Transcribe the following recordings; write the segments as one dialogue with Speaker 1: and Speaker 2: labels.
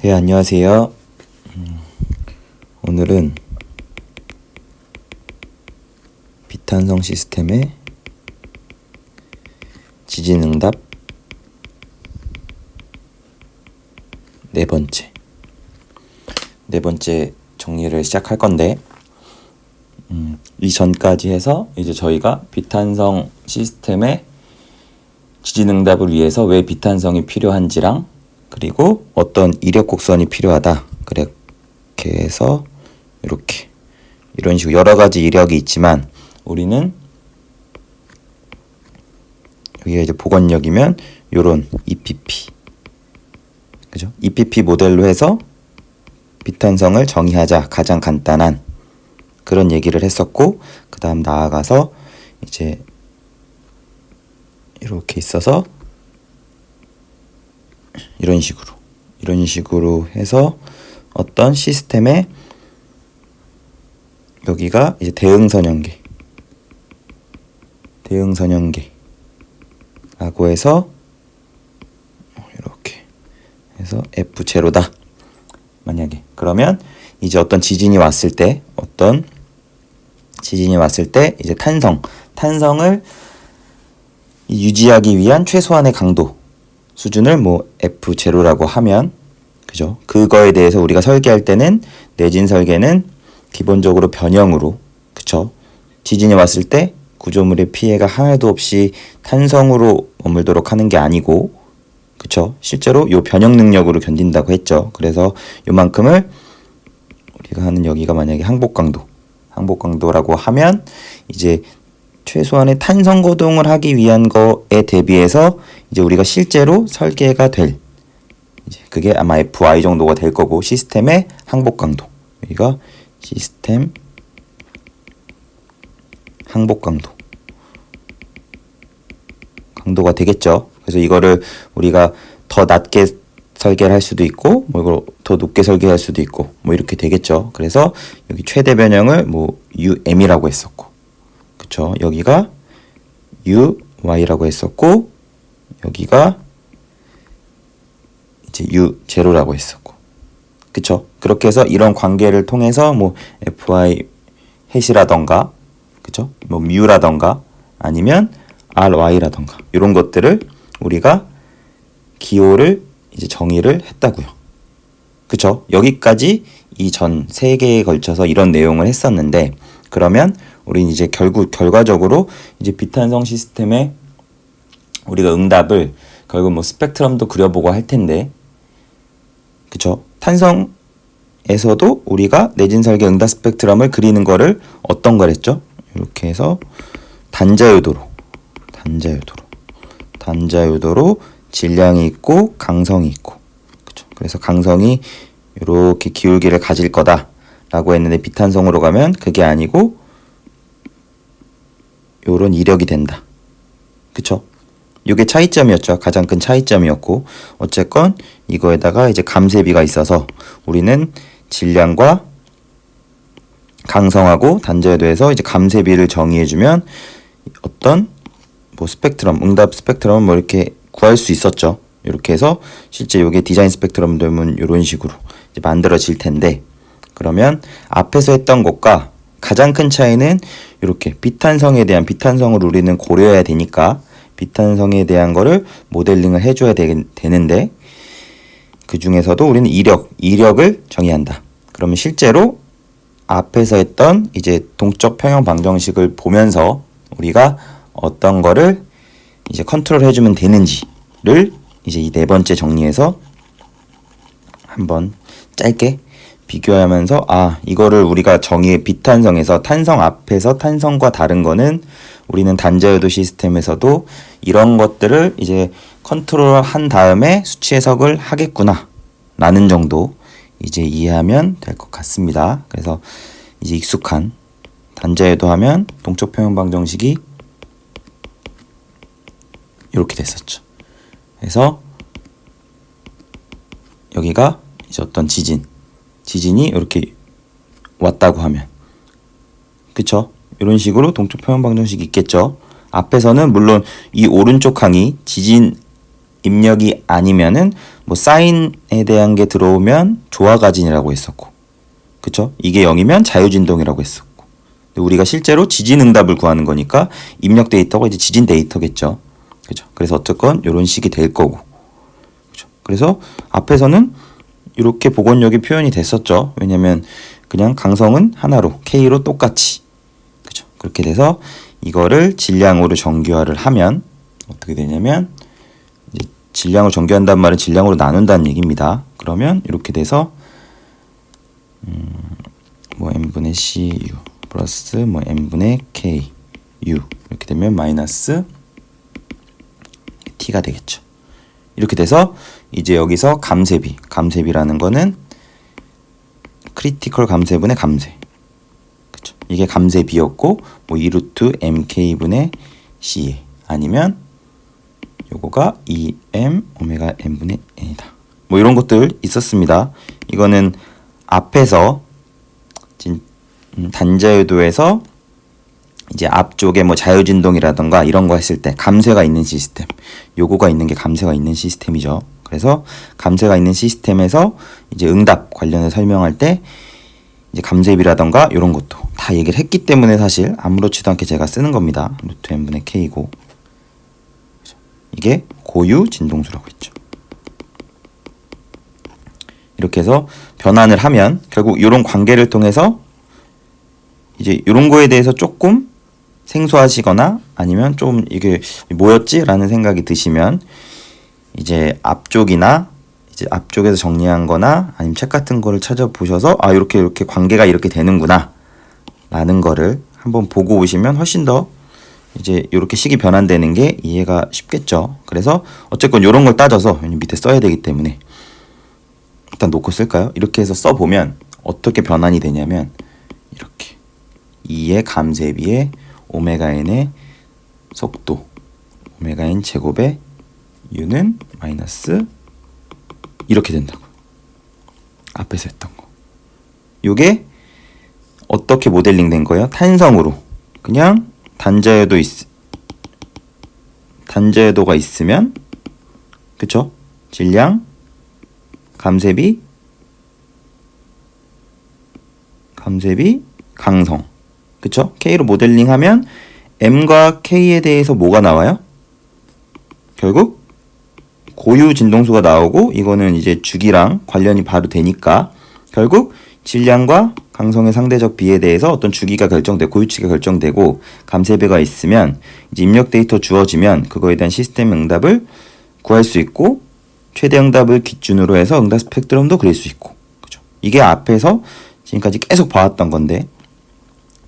Speaker 1: 네, 안녕하세요. 오늘은 비탄성 시스템의 지진응답 네 번째 정리를 시작할 건데, 이전까지 해서 이제 저희가 비탄성 시스템의 지진응답을 위해서 왜 비탄성이 필요한지랑, 그리고 어떤 이력 곡선이 필요하다, 그렇게 해서 이런 식으로 여러 가지 이력이 있지만, 우리는 여기가 이제 복원력이면 요런 EPP, 그죠? EPP 모델로 해서 비탄성을 정의하자, 가장 간단한 그런 얘기를 했었고, 그 다음 나아가서 이제 이렇게 있어서 이런 식으로 해서 어떤 시스템에 여기가 이제 대응선형계라고 해서 이렇게 해서 F0다. 만약에 그러면 이제 어떤 지진이 왔을 때 이제 탄성을 유지하기 위한 최소한의 강도 수준을 뭐 F0라고 하면, 그죠? 그거에 대해서 우리가 설계할 때는 내진 설계는 기본적으로 변형으로, 그쵸? 지진이 왔을 때 구조물의 피해가 하나도 없이 탄성으로 머물도록 하는 게 아니고, 그쵸? 실제로 요 변형 능력으로 견딘다고 했죠. 그래서 요만큼을 우리가 하는 여기가 만약에 항복강도라고 하면 이제 최소한의 탄성 거동을 하기 위한 거에 대비해서 이제 우리가 실제로 설계가 될, 이제 그게 아마 FI 정도가 될 거고, 시스템의 항복 강도, 여기가 시스템 항복 강도가 되겠죠. 그래서 이거를 우리가 더 낮게 설계를 할 수도 있고, 뭐 이걸 더 높게 설계할 수도 있고, 뭐 이렇게 되겠죠. 그래서 여기 최대 변형을 뭐 UM이라고 했었고, 그쵸? 여기가 UY라고 했었고, 여기가 이제 U0라고 했었고, 그쵸? 그렇게 해서 이런 관계를 통해서 뭐 FI 햇이라던가, 그쵸? 뭐 뮤라던가 아니면 RY라던가 이런 것들을 우리가 기호를 이제 정의를 했다고요. 그쵸? 여기까지 이 전 세 개에 걸쳐서 이런 내용을 했었는데, 그러면 우리는 이제 결과적으로 이제 비탄성 시스템의 우리가 응답을 결국 뭐 스펙트럼도 그려보고 할 텐데, 그쵸? 탄성에서도 우리가 내진 설계 응답 스펙트럼을 그리는 거를 어떤 걸 했죠? 이렇게 해서 단자유도로 질량이 있고 강성이 있고, 그쵸? 그래서 강성이 이렇게 기울기를 가질 거다라고 했는데, 비탄성으로 가면 그게 아니고 요런 이력이 된다. 그쵸? 요게 차이점이었죠. 가장 큰 차이점이었고, 어쨌건 이거에다가 이제 감쇄비가 있어서 우리는 질량과 강성하고 단자유도에서 이제 감쇄비를 정의해주면 어떤 뭐 스펙트럼, 응답 스펙트럼은 뭐 이렇게 구할 수 있었죠. 이렇게 해서 실제 요게 디자인 스펙트럼 되면 이런 식으로 이제 만들어질 텐데, 그러면 앞에서 했던 것과 가장 큰 차이는 이렇게 비탄성을 우리는 고려해야 되니까 비탄성에 대한 거를 모델링을 해줘야 되는데, 그 중에서도 우리는 이력을 정의한다. 그러면 실제로 앞에서 했던 이제 동적 평형 방정식을 보면서 우리가 어떤 거를 이제 컨트롤 해주면 되는지를 이제 이 네 번째 정리해서 한번 짧게 비교하면서, 이거를 우리가 비탄성에서 탄성 앞에서 탄성과 다른 거는 우리는 단자유도 시스템에서도 이런 것들을 이제 컨트롤 한 다음에 수치 해석을 하겠구나 라는 정도 이제 이해하면 될 것 같습니다. 그래서 이제 익숙한 단자유도 하면 동적 평형 방정식이 이렇게 됐었죠. 그래서 여기가 이제 어떤 지진이 이렇게 왔다고 하면, 그쵸? 이런 식으로 동적 평형 방정식이 있겠죠. 앞에서는 물론 이 오른쪽 항이 지진 입력이 아니면은 뭐 사인에 대한 게 들어오면 조화가진이라고 했었고, 그쵸? 이게 0이면 자유진동이라고 했었고, 우리가 실제로 지진응답을 구하는 거니까 입력 데이터가 이제 지진 데이터겠죠. 그죠? 그래서 어쨌건 이런 식이 될 거고, 그죠? 그래서 앞에서는 이렇게 복원력이 표현이 됐었죠. 왜냐면 그냥 강성은 하나로 K로 똑같이, 그죠? 그렇게 돼서 이거를 질량으로 정규화를 하면 어떻게 되냐면, 이제 질량으로 정규한다는 말은 질량으로 나눈다는 얘기입니다. 그러면 이렇게 돼서 뭐 n분의 cu 플러스 뭐 n분의 ku 이렇게 되면 마이너스 t가 되겠죠. 이렇게 돼서 이제 여기서 감쇄비라는 거는 크리티컬 감쇄분의 감쇄, 그쵸? 이게 감쇄비였고 뭐 2루트 mk분의 c 아니면 요거가 2m 오메가 n분의 n이다. 뭐 이런 것들 있었습니다. 이거는 앞에서 단자유도에서 이제 앞쪽에 뭐 자유진동이라던가 이런 거 했을 때 감쇄가 있는 시스템, 요거가 있는 게 감쇄가 있는 시스템이죠. 그래서 감쇄가 있는 시스템에서 이제 응답 관련해서 설명할 때 이제 감쇄비라던가 이런 것도 다 얘기를 했기 때문에 사실 아무렇지도 않게 제가 쓰는 겁니다. 루트 n분의 k고, 이게 고유 진동수라고 했죠. 이렇게 해서 변환을 하면 결국 이런 관계를 통해서 이제 이런 거에 대해서 조금 생소하시거나 아니면 좀 이게 뭐였지? 라는 생각이 드시면 이제 앞쪽이나 이제 앞쪽에서 정리한 거나 아니면 책 같은 거를 찾아보셔서 아, 이렇게 관계가 이렇게 되는구나 라는 거를 한번 보고 오시면 훨씬 더 이제 이렇게 식이 변환되는 게 이해가 쉽겠죠. 그래서 어쨌건 이런 걸 따져서 밑에 써야 되기 때문에 일단 놓고 쓸까요? 이렇게 해서 써보면 어떻게 변환이 되냐면 이렇게 2의 감쇄비에 오메가 n의 속도 오메가 n 제곱의 u는 마이너스 이렇게 된다고. 앞에서 했던 거. 요게 어떻게 모델링 된 거예요? 탄성으로. 그냥 단자유도가 있으면, 그쵸? 질량, 감쇄비, 강성. 그쵸? K로 모델링 하면 M과 K에 대해서 뭐가 나와요? 결국 고유 진동수가 나오고 이거는 이제 주기랑 관련이 바로 되니까 결국 질량과 강성의 상대적 비에 대해서 어떤 주기가 결정되고 고유치가 결정되고 감쇄비가 있으면 이제 입력 데이터 주어지면 그거에 대한 시스템 응답을 구할 수 있고 최대 응답을 기준으로 해서 응답 스펙트럼도 그릴 수 있고, 그죠? 이게 앞에서 지금까지 계속 봐왔던 건데,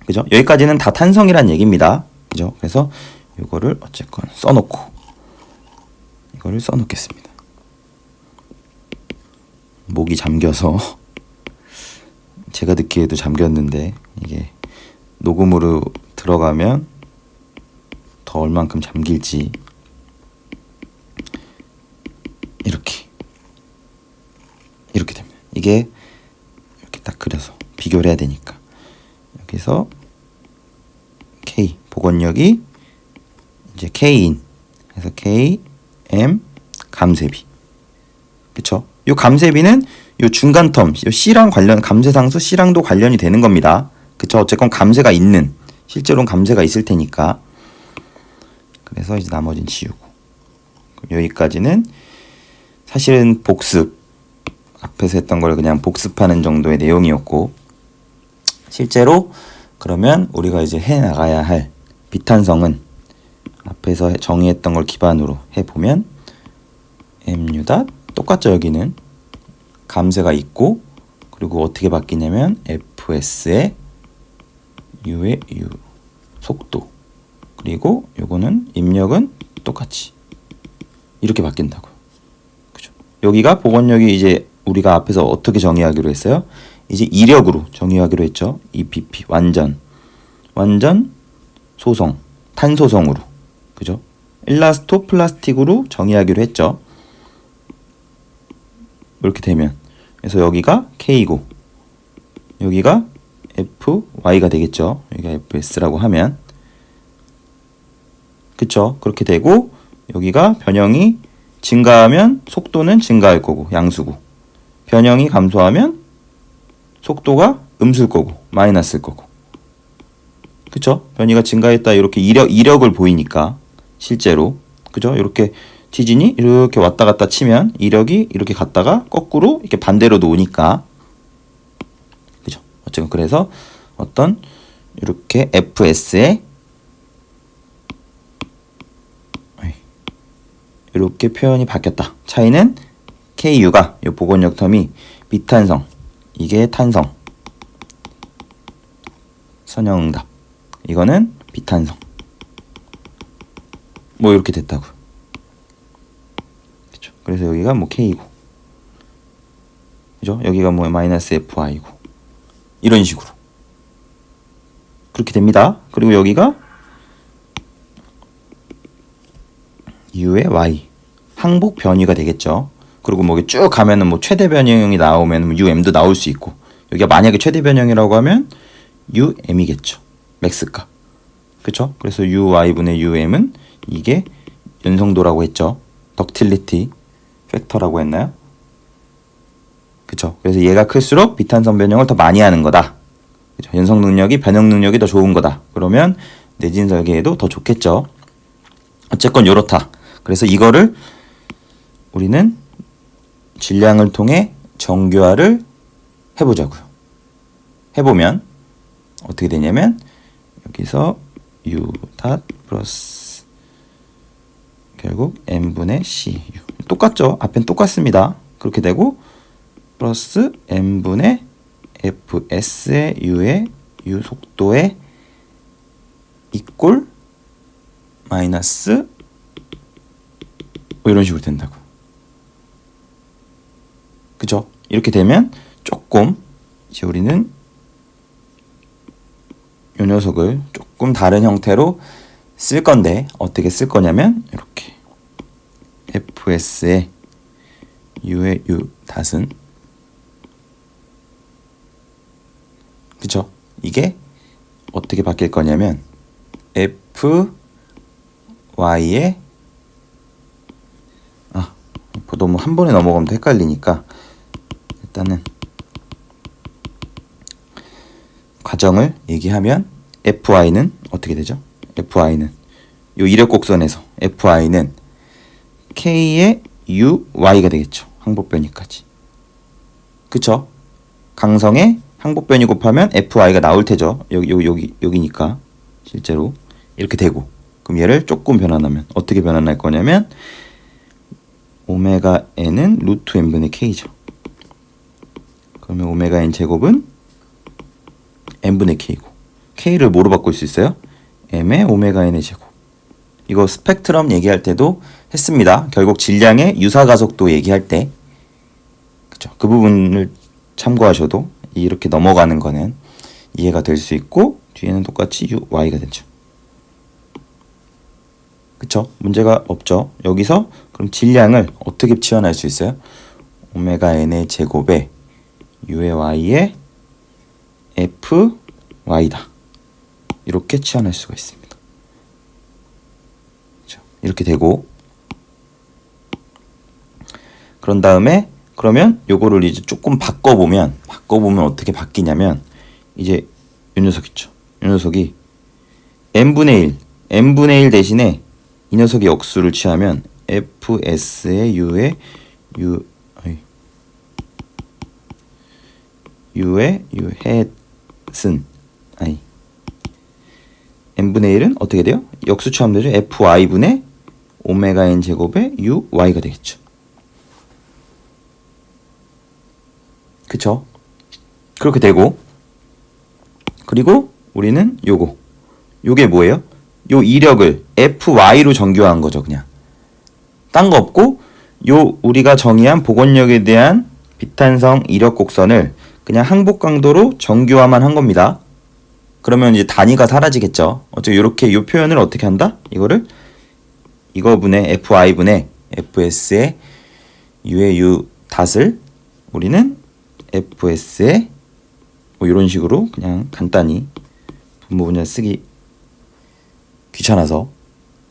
Speaker 1: 그죠? 여기까지는 다 탄성이란 얘기입니다. 그죠? 그래서 이거를 어쨌건 써놓고 이거를 써놓겠습니다. 목이 잠겨서 제가 듣기에도 잠겼는데 이게 녹음으로 들어가면 더 얼만큼 잠길지. 이렇게 됩니다. 이게 이렇게 딱 그려서 비교를 해야 되니까 여기서 K 복원력이 이제 K인 그래서 K M 감쇄비, 그쵸? 요 감쇄비는 요 중간 텀, 요 C랑 관련 감쇄상수 C랑도 관련이 되는 겁니다. 그쵸? 어쨌건 감쇄가 있는, 실제로는 감쇄가 있을 테니까. 그래서 이제 나머지는 지우고 여기까지는 사실은 복습, 앞에서 했던 걸 그냥 복습하는 정도의 내용이었고, 실제로 그러면 우리가 이제 해나가야 할 비탄성은 앞에서 정의했던 걸 기반으로 해보면 mu 똑같죠. 여기는 감쇄가 있고 그리고 어떻게 바뀌냐면 fs의 u의 u 속도 그리고 요거는 입력은 똑같이 이렇게 바뀐다고요. 그죠? 여기가 복원력이 이제 우리가 앞에서 어떻게 정의하기로 했어요? 이제 이력으로 정의하기로 했죠. EPP 완전 소성 탄소성으로, 그죠? 일라스토 플라스틱으로 정의하기로 했죠. 이렇게 되면 그래서 여기가 K고 여기가 FY가 되겠죠. 여기가 FS라고 하면, 그쵸? 그렇게 되고 여기가 변형이 증가하면 속도는 증가할 거고 양수고, 변형이 감소하면 속도가 음수일 거고 마이너스일 거고. 그쵸? 변이가 증가했다 이렇게 이력을 보이니까 실제로, 그죠? 이렇게 지진이 이렇게 왔다 갔다 치면 이력이 이렇게 갔다가 거꾸로 이렇게 반대로도 오니까, 그죠? 어쨌든 그래서 어떤 이렇게 FS에 이렇게 표현이 바뀌었다. 차이는 KU가 이 복원력 텀이 비탄성, 이게 탄성, 선형응답, 이거는 비탄성, 뭐 이렇게 됐다고. 그렇죠? 그래서 여기가 뭐 K고, 그죠? 여기가 뭐 마이너스 FI고, 이런 식으로 그렇게 됩니다. 그리고 여기가 U의 Y, 항복 변이가 되겠죠. 그리고 뭐 쭉 가면은 뭐 최대 변형이 나오면 UM도 나올 수 있고, 여기가 만약에 최대 변형이라고 하면 UM이겠죠. 맥스값. 그쵸? 그래서 UY분의 UM은 이게 연성도라고 했죠. 덕틸리티 팩터라고 했나요? 그쵸? 그래서 얘가 클수록 비탄성 변형을 더 많이 하는 거다. 그쵸? 연성 능력이, 변형 능력이 더 좋은 거다. 그러면 내진 설계에도 더 좋겠죠. 어쨌건 요렇다. 그래서 이거를 우리는 질량을 통해 정교화를 해보자고요. 해보면 어떻게 되냐면 여기서 U 닷 플러스 결국 M분의 C 똑같죠? 앞엔 똑같습니다. 그렇게 되고 플러스 M분의 FS의 U의 U 속도의 이꼴 마이너스 뭐 이런 식으로 된다고. 그죠? 이렇게 되면 조금 이제 우리는 이 녀석을 조금 다른 형태로 쓸 건데 어떻게 쓸 거냐면 이렇게 FS의 U의 U 닷은, 그죠? 이게 어떻게 바뀔 거냐면 FY의 너무 한 번에 넘어가면 헷갈리니까 일단은 과정을 얘기하면 FY는 어떻게 되죠? FY는 요 이력 곡선에서 FY는 K의 UY가 되겠죠. 항복 변이까지. 그쵸? 강성의 항복 변이 곱하면 FY가 나올 테죠. 여기니까 실제로 이렇게 되고, 그럼 얘를 조금 변환하면 어떻게 변환할 거냐면 오메가 n은 루트 n분의 k죠. 그러면 오메가 n 제곱은 n분의 k고, k를 뭐로 바꿀 수 있어요? m의 오메가 n의 제곱. 이거 스펙트럼 얘기할 때도 했습니다. 결국 질량의 유사가속도 얘기할 때, 그쵸? 그 부분을 참고하셔도 이렇게 넘어가는 거는 이해가 될 수 있고, 뒤에는 똑같이 y가 되죠. 그쵸? 문제가 없죠. 여기서 그럼 질량을 어떻게 치환할 수 있어요? 오메가 n의 제곱에 u의 y의 fy다. 이렇게 치환할 수가 있습니다. 그쵸? 이렇게 되고, 그런 다음에 그러면 요거를 이제 조금 바꿔보면 어떻게 바뀌냐면, 이제 이 녀석 있죠. 이 녀석이 n분의 1 대신에 이 녀석이 역수를 취하면 fs의 u의 햇은 n분의 1은 어떻게 돼요? 역수 취하면 되죠. fy분의 오메가 n 제곱의 uy가 되겠죠. 그쵸? 그렇게 되고, 그리고 우리는 요게 뭐예요? 요 이력을 fy로 정교화한 거죠. 그냥 딴 거 없고, 요 우리가 정의한 복원력에 대한 비탄성 이력 곡선을 그냥 항복 강도로 정교화만 한 겁니다. 그러면 이제 단위가 사라지겠죠. 어차피 요렇게 요 표현을 어떻게 한다? 이거분의 fy분의 fs의 u의 u 닷을 우리는 fs의 뭐 이런 식으로 그냥 간단히 분모분열 쓰기 귀찮아서,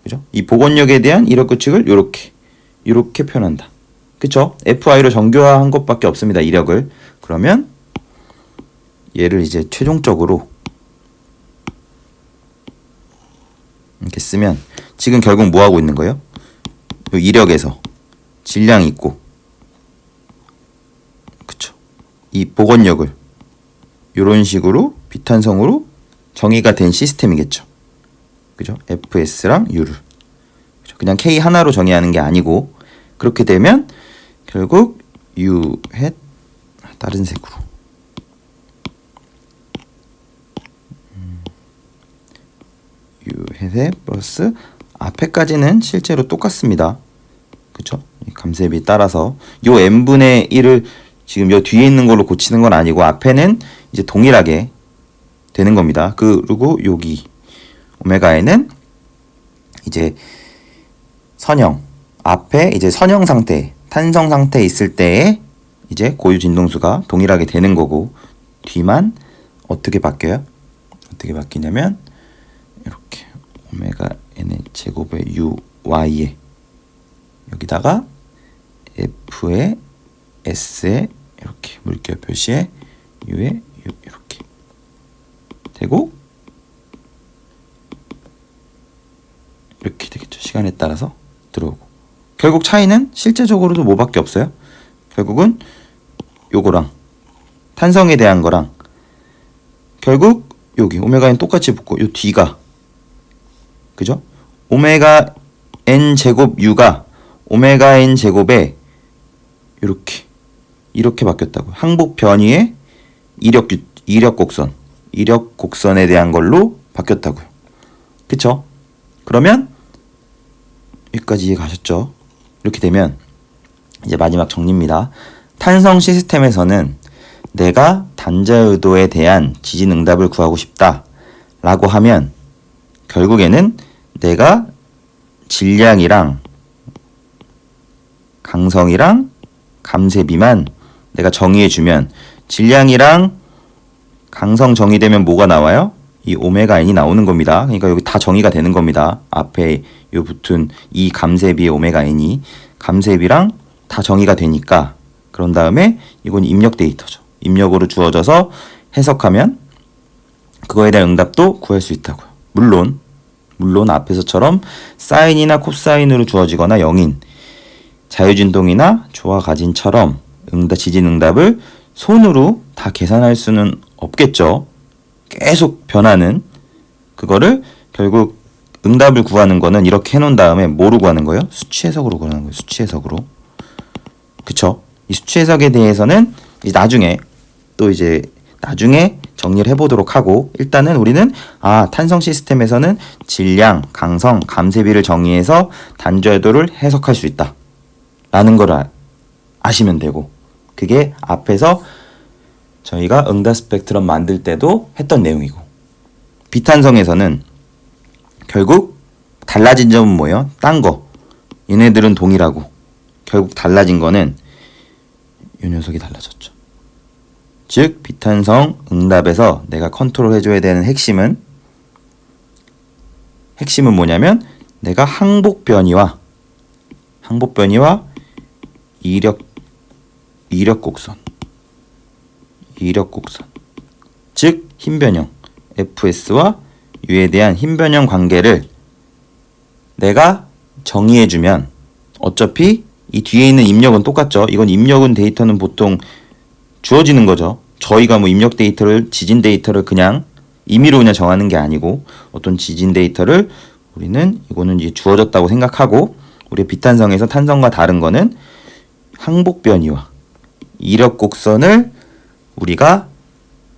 Speaker 1: 그죠? 이 복원력에 대한 이력 규칙을 요렇게 이렇게 표현한다. 그쵸? FI로 정교화한 것밖에 없습니다. 이력을. 그러면 얘를 이제 최종적으로 이렇게 쓰면 지금 결국 뭐 하고 있는 거예요? 이 이력에서 질량이 있고, 그쵸? 이 복원력을 이런 식으로 비탄성으로 정의가 된 시스템이겠죠. 그죠? FS랑 U를 그냥 K 하나로 정의하는 게 아니고, 그렇게 되면 결국 U hat 다른 색으로 U hat에 플러스 앞에까지는 실제로 똑같습니다. 그쵸? 감쇄비 따라서 요 n분의 1을 지금 요 뒤에 있는 걸로 고치는 건 아니고 앞에는 이제 동일하게 되는 겁니다. 그리고 여기 오메가 n은 이제 선형 앞에 이제 선형 상태, 탄성 상태에 있을 때에 이제 고유 진동수가 동일하게 되는 거고, 뒤만 어떻게 바뀌어요? 어떻게 바뀌냐면 이렇게 오메가 n의 제곱의 u y에 여기다가 f의 s에 이렇게 물결 표시에 u에 u 이렇게 되고 이렇게 되겠죠. 시간에 따라서 들어오고. 결국 차이는 실제적으로도 뭐밖에 없어요. 결국은 요거랑 탄성에 대한 거랑 결국 여기 오메가는 똑같이 붙고 요 뒤가 그죠? 오메가 n 제곱 u가 오메가 n 제곱에 이렇게 바뀌었다고. 항복 변이의 이력 곡선에 대한 걸로 바뀌었다고요. 그쵸? 그러면 여기까지 이해 가셨죠? 이렇게 되면 이제 마지막 정리입니다. 탄성 시스템에서는 내가 단자 의도에 대한 지진 응답을 구하고 싶다 라고 하면 결국에는 내가 질량이랑 강성이랑 감쇄비만 내가 정의해주면, 질량이랑 강성 정의되면 뭐가 나와요? 이 오메가 n이 나오는 겁니다. 그러니까 여기 다 정의가 되는 겁니다. 앞에 요 붙은 이 감쇄비의 오메가 n이 감쇄비랑 다 정의가 되니까, 그런 다음에 이건 입력 데이터죠. 입력으로 주어져서 해석하면 그거에 대한 응답도 구할 수 있다고요. 물론 앞에서처럼 사인이나 코사인으로 주어지거나 0인 자유진동이나 조화가진처럼 지진 응답을 손으로 다 계산할 수는 없겠죠. 계속 변하는 그거를 결국 응답을 구하는 거는 이렇게 해놓은 다음에 뭐로 구하는 거예요? 수치 해석으로 구하는 거예요. 수치 해석으로. 그쵸? 이 수치 해석에 대해서는 나중에 정리를 해보도록 하고, 일단은 우리는 탄성 시스템에서는 질량, 강성, 감쇄비를 정의해서 단자유도를 해석할 수 있다 라는 걸 아시면 되고, 그게 앞에서 저희가 응답 스펙트럼 만들 때도 했던 내용이고, 비탄성에서는 결국 달라진 점은 뭐예요? 딴 거. 얘네들은 동일하고 결국 달라진 거는 이 녀석이 달라졌죠. 즉 비탄성 응답에서 내가 컨트롤 해줘야 되는 핵심은 뭐냐면 내가 항복 변이와 이력 곡선 즉 힘변형 FS와 U에 대한 힘변형 관계를 내가 정의해주면 어차피 이 뒤에 있는 입력은 똑같죠. 이건 입력은 데이터는 보통 주어지는 거죠. 저희가 뭐 입력 데이터를, 지진 데이터를 그냥 임의로 그냥 정하는 게 아니고 어떤 지진 데이터를 우리는 이거는 이제 주어졌다고 생각하고, 우리 비탄성에서 탄성과 다른 거는 항복 변이와 이력 곡선을 우리가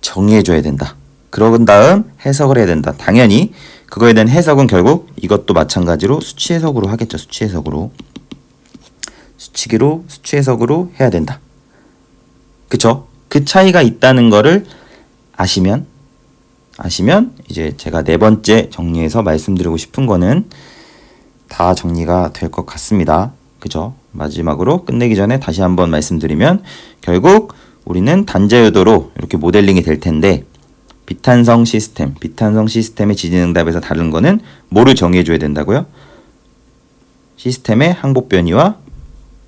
Speaker 1: 정의해줘야 된다. 그런 다음 해석을 해야 된다. 당연히 그거에 대한 해석은 결국 이것도 마찬가지로 수치 해석으로 하겠죠. 수치 해석으로 해야 된다. 그쵸? 그 차이가 있다는 거를 아시면 이제 제가 네 번째 정리해서 말씀드리고 싶은 거는 다 정리가 될 것 같습니다. 그죠? 마지막으로 끝내기 전에 다시 한번 말씀드리면 결국 우리는 단자유도로 이렇게 모델링이 될 텐데, 비탄성 시스템의 지진 응답에서 다른 거는 뭐를 정의해 줘야 된다고요? 시스템의 항복 변이와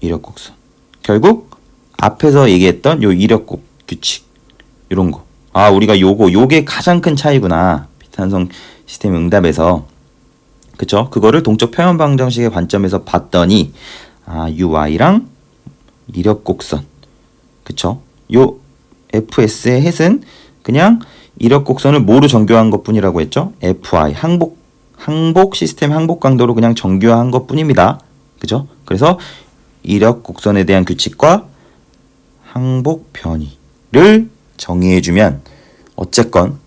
Speaker 1: 이력 곡선. 결국 앞에서 얘기했던 요 이력 규칙 이런 거. 아, 우리가 요게 가장 큰 차이구나. 비탄성 시스템 응답에서. 그쵸? 그거를 동적 표현 방정식의 관점에서 봤더니 UI랑 이력 곡선. 그쵸? 요 FS의 햇은 그냥 이력 곡선을 뭐로 정교한 것뿐이라고 했죠? FI 항복 시스템 항복 강도로 그냥 정교한 것뿐입니다. 그죠? 그래서 이력 곡선에 대한 규칙과 항복 변이를 정의해주면 어쨌건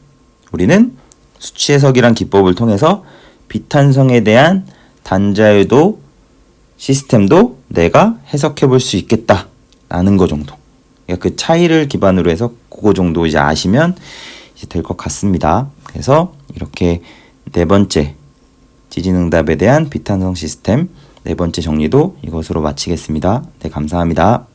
Speaker 1: 우리는 수치 해석이란 기법을 통해서 비탄성에 대한 단자유도 시스템도 내가 해석해 볼 수 있겠다라는 거 정도. 그러니까 그 차이를 기반으로 해서 그거 정도 이제 아시면 이제 될 것 같습니다. 그래서 이렇게 네 번째 지진응답에 대한 비탄성 시스템 네 번째 정리도 이것으로 마치겠습니다. 네, 감사합니다.